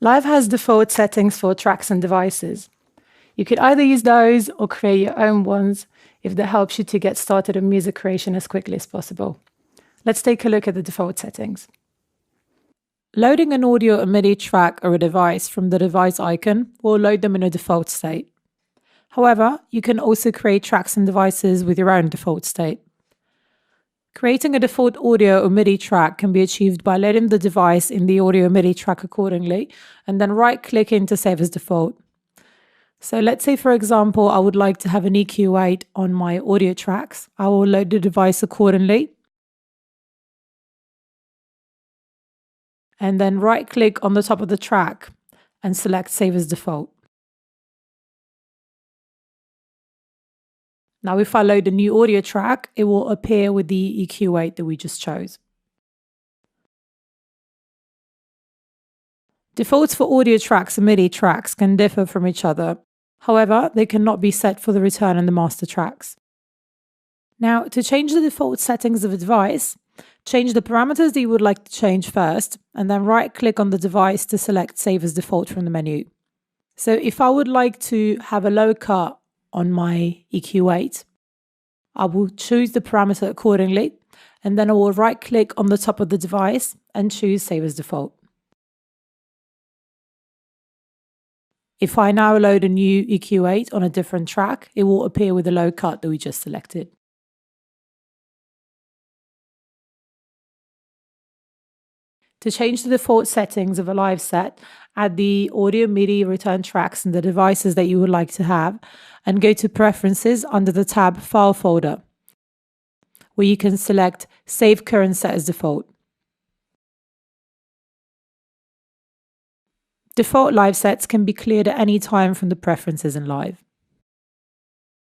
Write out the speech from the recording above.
Live has default settings for tracks and devices. You could either use those or create your own ones if that helps you to get started on music creation as quickly as possible. Let's take a look at the default settings. Loading an audio or MIDI track or a device from the device icon will load them in a default state. However, you can also create tracks and devices with your own default state. Creating a default audio or MIDI track can be achieved by loading the device in the audio or MIDI track accordingly, and then right-clicking to save as default. So let's say, for example, I would like to have an EQ8 on my audio tracks. I will load the device accordingly, and then right-click on the top of the track and select Save as Default. Now, if I load a new audio track, it will appear with the EQ8 that we just chose. Defaults for audio tracks and MIDI tracks can differ from each other. However, they cannot be set for the return and the master tracks. Now, to change the default settings of a device, change the parameters that you would like to change first, and then right-click on the device to select Save as Default from the menu. So if I would like to have a low cut on my EQ8, I will choose the parameter accordingly, and then I will right-click on the top of the device and choose Save as Default. If I now load a new EQ8 on a different track, it will appear with the low cut that we just selected. To change the default settings of a live set, add the audio, MIDI, return tracks and the devices that you would like to have, and go to Preferences under the tab File folder, where you can select Save Current Set as Default. Default live sets can be cleared at any time from the preferences in Live.